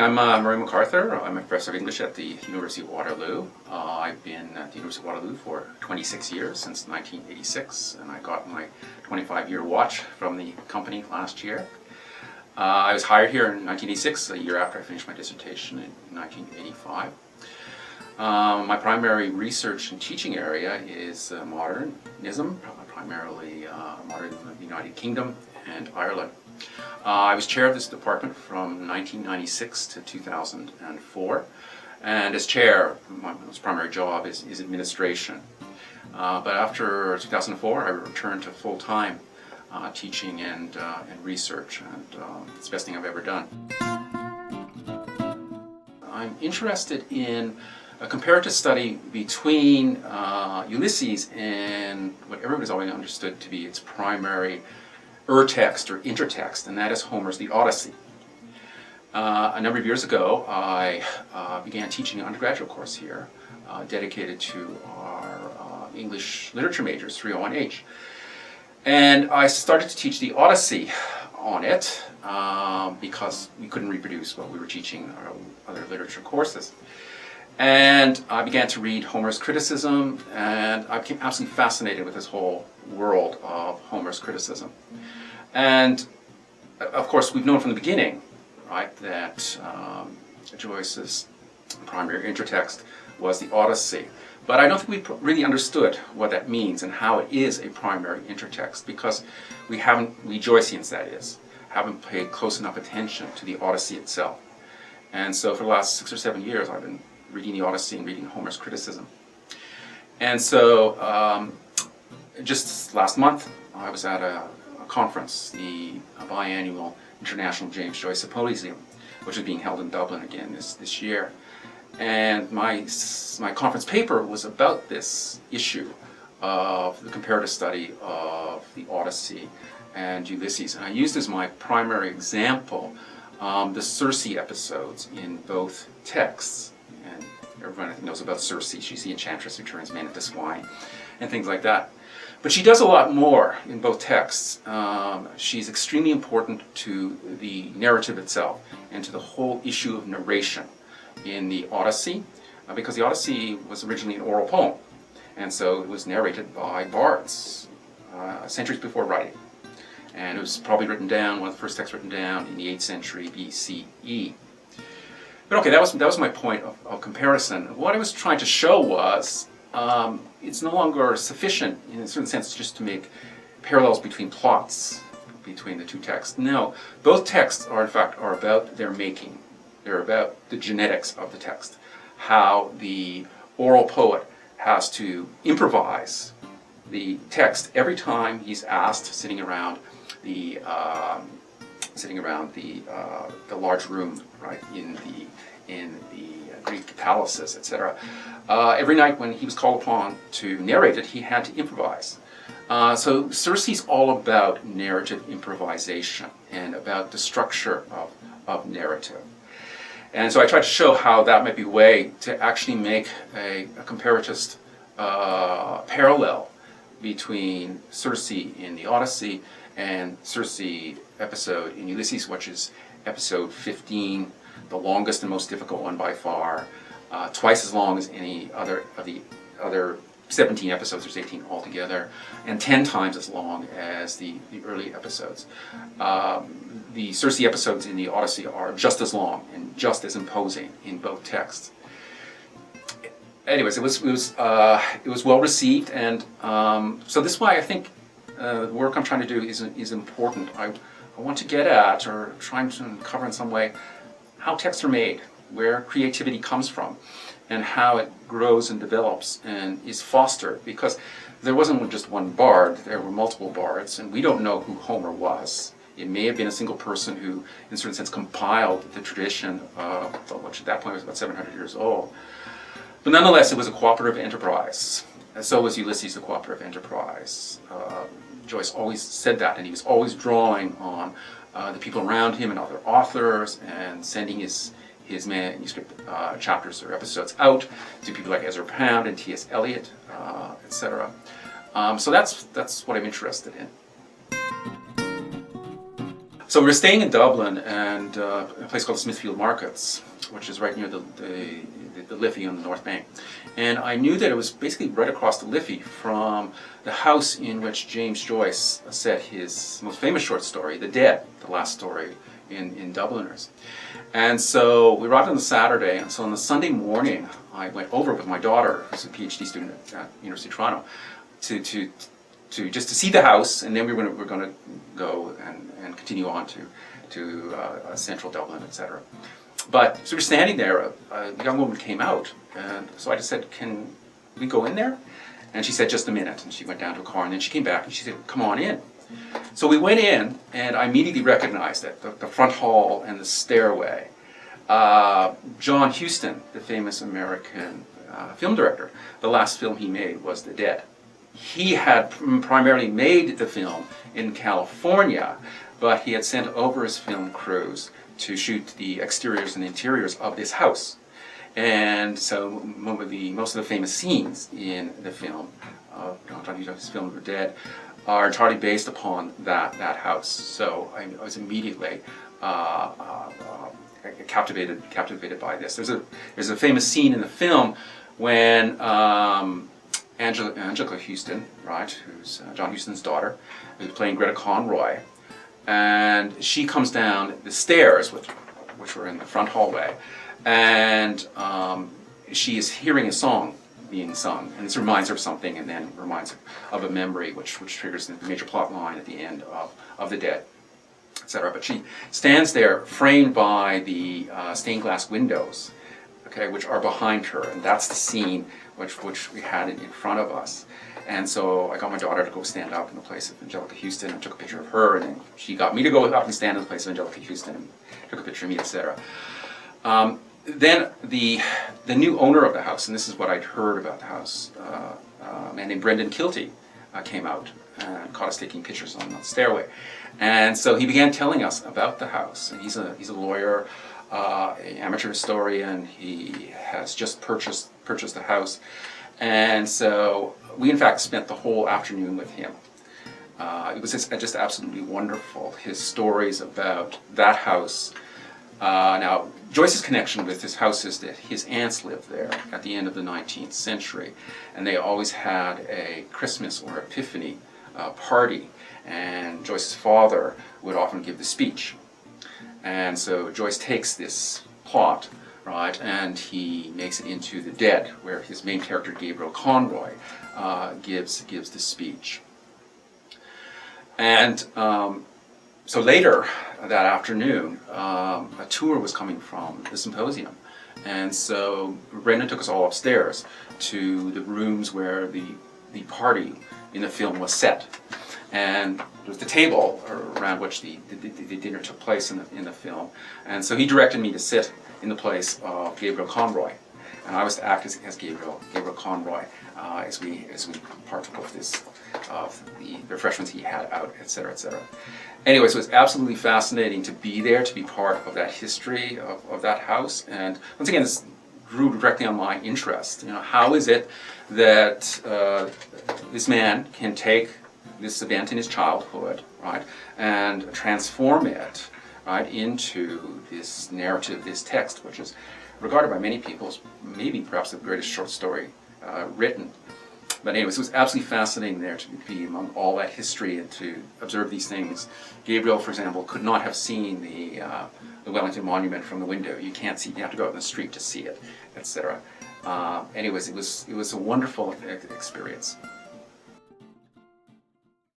I'm Murray McArthur. I'm a professor of English at the University of Waterloo. I've been at the University of Waterloo for 26 years, since 1986, and I got my 25-year watch from the company last year. I was hired here in 1986, a year after I finished my dissertation in 1985. My primary research and teaching area is modernism, primarily modernism of the United Kingdom and Ireland. I was chair of this department from 1996 to 2004, and as chair, my primary job is administration. But after 2004, I returned to full-time teaching and research, and it's the best thing I've ever done. I'm interested in a comparative study between Ulysses and what everyone has always understood to be its primary ur-text or intertext, and that is Homer's The Odyssey. A number of years ago, I began teaching an undergraduate course here dedicated to our English literature majors, 301H. And I started to teach The Odyssey on it because we couldn't reproduce what we were teaching in our other literature courses. And I began to read Homer's criticism, and I became absolutely fascinated with this whole world of Homer's criticism. And of course, we've known from the beginning, right, that Joyce's primary intertext was the Odyssey. But I don't think we really understood what that means and how it is a primary intertext, because we Joyceans that is, haven't paid close enough attention to the Odyssey itself. And so for the last 6 or 7 years, I've been reading the Odyssey and reading Homer's criticism. And so just last month, I was at a conference, the biannual International James Joyce Ulysses, which is being held in Dublin again this year. And my conference paper was about this issue of the comparative study of the Odyssey and Ulysses. And I used as my primary example the Circe episodes in both texts. And everyone I think knows about Circe. She's the enchantress who turns men into swine and things like that. But she does a lot more in both texts. She's extremely important to the narrative itself and to the whole issue of narration in the Odyssey, because the Odyssey was originally an oral poem, and so it was narrated by bards centuries before writing. And it was probably written down, one of the first texts written down in the 8th century BCE. But okay, that was my point of comparison. What I was trying to show was it's no longer sufficient, in a certain sense, just to make parallels between plots between the two texts. No, both texts are, in fact, about their making. They're about the genetics of the text, how the oral poet has to improvise the text every time he's asked, sitting around the large room, right, in the Greek palaces, etc. Every night when he was called upon to narrate it, he had to improvise. So Circe's all about narrative improvisation and about the structure of narrative. And so I tried to show how that might be a way to actually make a comparatist parallel between Circe in the Odyssey and Circe episode in Ulysses, which is episode 15, the longest and most difficult one by far, twice as long as any other of the other 17 episodes, there's 18 altogether, and 10 times as long as the early episodes. The Circe episodes in the Odyssey are just as long and just as imposing in both texts. Anyways, it was well received, and so this is why I think the work I'm trying to do is important. I want to get at, or trying to uncover in some way, how texts are made, where creativity comes from, and how it grows and develops and is fostered, because there wasn't just one bard, there were multiple bards, and we don't know who Homer was. It may have been a single person who, in a certain sense, compiled the tradition, which at that point was about 700 years old. But nonetheless, it was a cooperative enterprise, and so was Ulysses a cooperative enterprise. Joyce always said that, and he was always drawing on the people around him and other authors, and sending his manuscript chapters or episodes out to people like Ezra Pound and T.S. Eliot, etc. So that's what I'm interested in. So we were staying in Dublin and a place called Smithfield Markets, which is right near the Liffey on the North Bank. And I knew that it was basically right across the Liffey from the house in which James Joyce set his most famous short story, The Dead, the last story in Dubliners. And so we arrived on the Saturday, and so on the Sunday morning, I went over with my daughter, who's a PhD student at University of Toronto, to see the house, and then we were going to go and continue on to central Dublin, etc. But so we were standing there, a young woman came out, and so I just said, "Can we go in there?" And she said, "Just a minute." And she went down to a car, and then she came back and she said, "Come on in." So we went in, and I immediately recognized it, the front hall and the stairway. John Huston, the famous American film director, the last film he made was The Dead. He had primarily made the film in California, but he had sent over his film crews to shoot the exteriors and interiors of this house. And so most of the famous scenes in the film, John Huston's film The Dead, are entirely based upon that house. So I was immediately captivated by this. There's a famous scene in the film when Angela Huston, right, who's John Huston's daughter, who's playing Greta Conroy, and she comes down the stairs, which were in the front hallway, and she is hearing a song being sung, and this reminds her of something, and then reminds her of a memory, which triggers the major plot line at the end of The Dead, etc. But she stands there, framed by the stained glass windows, okay, which are behind her, and that's the scene which we had in front of us. And so I got my daughter to go stand up in the place of Angelica Huston, and took a picture of her, and then she got me to go up and stand in the place of Angelica Huston, and took a picture of me, etc. Then the new owner of the house, and this is what I'd heard about the house, a man named Brendan Kilty came out and caught us taking pictures on the stairway. And so he began telling us about the house. And he's a lawyer, an amateur historian. He has just purchased the house. And so we in fact spent the whole afternoon with him. It was just absolutely wonderful, his stories about that house. Now, Joyce's connection with his house is that his aunts lived there at the end of the 19th century, and they always had a Christmas or Epiphany party, and Joyce's father would often give the speech. And so Joyce takes this plot, right, and he makes it into The Dead, where his main character, Gabriel Conroy, gives the speech. And so later that afternoon, a tour was coming from the symposium, and so Brendan took us all upstairs to the rooms where the party in the film was set, and there was the table around which the dinner took place in the film, and so he directed me to sit in the place of Gabriel Conroy, and I was to act as Gabriel Conroy as we partook of the refreshments he had out, etc., etc. Anyway, so it's absolutely fascinating to be there, to be part of that history of that house. And once again, this drew directly on my interest. You know, how is it that this man can take this event in his childhood, right, and transform it, right, into this narrative, this text, which is regarded by many people as maybe perhaps the greatest short story written. But anyways, it was absolutely fascinating there to be among all that history and to observe these things. Gabriel, for example, could not have seen the Wellington Monument from the window. You can't see; you have to go out in the street to see it, etc. Anyways, it was a wonderful experience.